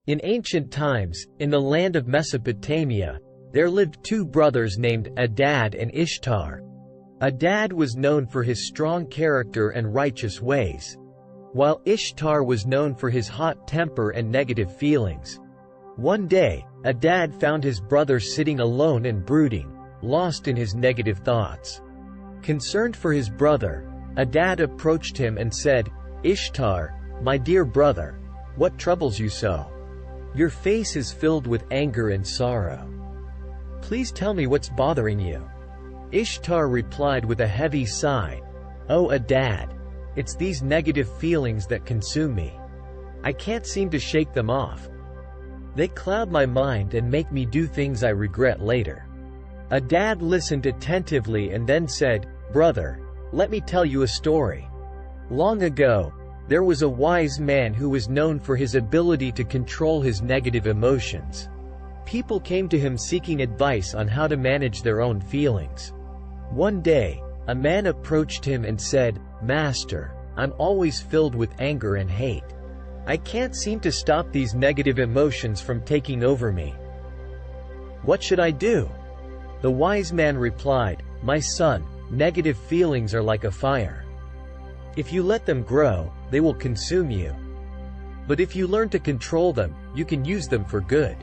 In ancient times, in the land of Mesopotamia, there lived two brothers named Adad and Ishtar. Adad was known for his strong character and righteous ways, while Ishtar was known for his hot temper and negative feelings. One day, Adad found his brother sitting alone and brooding, lost in his negative thoughts. Concerned for his brother, Adad approached him and said, "Ishtar, my dear brother, what troubles you so? Your face is filled with anger and sorrow. Please tell me what's bothering you." Ishtar replied with a heavy sigh, "Oh Adad, it's these negative feelings that consume me. I can't seem to shake them off. They cloud my mind and make me do things I regret later." Adad listened attentively and then said, "Brother, let me tell you a story. Long ago, there was a wise man who was known for his ability to control his negative emotions. People came to him seeking advice on how to manage their own feelings. One day, a man approached him and said, "Master, I'm always filled with anger and hate. I can't seem to stop these negative emotions from taking over me. What should I do?" The wise man replied, "My son, negative feelings are like a fire. If you let them grow, they will consume you. But if you learn to control them, you can use them for good."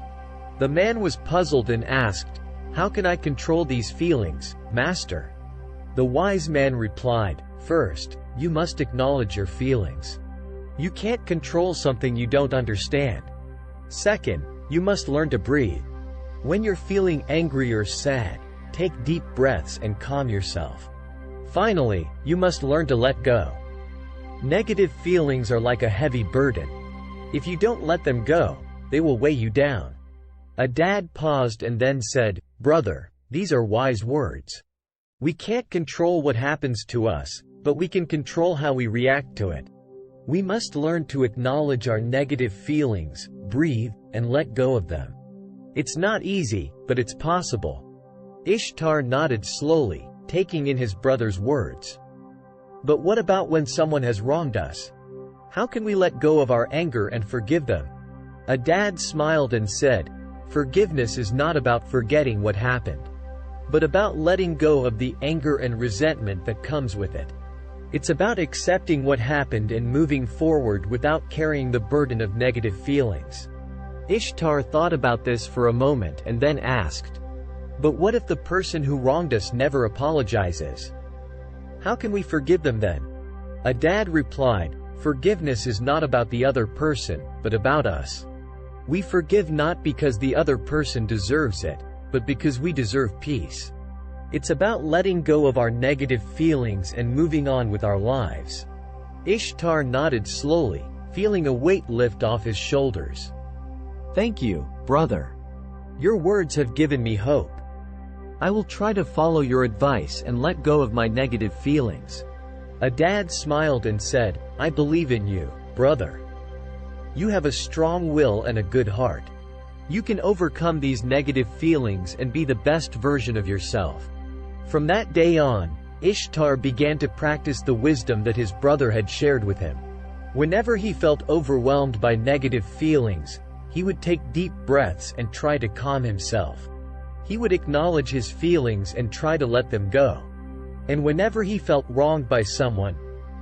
The man was puzzled and asked, "How can I control these feelings, Master?" The wise man replied, "First, you must acknowledge your feelings. You can't control something you don't understand. Second, you must learn to breathe. When you're feeling angry or sad, take deep breaths and calm yourself. Finally, you must learn to let go. Negative feelings are like a heavy burden. If you don't let them go, they will weigh you down." Adad paused and then said, "Brother, these are wise words. We can't control what happens to us, but we can control how we react to it. We must learn to acknowledge our negative feelings, breathe, and let go of them. It's not easy, but it's possible." Ishtar nodded slowly, taking in his brother's words. "But what about when someone has wronged us? How can we let go of our anger and forgive them?" Adad smiled and said, "Forgiveness is not about forgetting what happened, but about letting go of the anger and resentment that comes with it. It's about accepting what happened and moving forward without carrying the burden of negative feelings." Ishtar thought about this for a moment and then asked, "But what if the person who wronged us never apologizes? How can we forgive them then?" Adad replied, "Forgiveness is not about the other person, but about us. We forgive not because the other person deserves it, but because we deserve peace. It's about letting go of our negative feelings and moving on with our lives." Ishtar nodded slowly, feeling a weight lift off his shoulders. "Thank you, brother. Your words have given me hope. I will try to follow your advice and let go of my negative feelings." Adad smiled and said, "I believe in you, brother. You have a strong will and a good heart. You can overcome these negative feelings and be the best version of yourself." From that day on, Ishtar began to practice the wisdom that his brother had shared with him. Whenever he felt overwhelmed by negative feelings, he would take deep breaths and try to calm himself. He would acknowledge his feelings and try to let them go. And whenever he felt wronged by someone,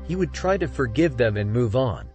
he would try to forgive them and move on.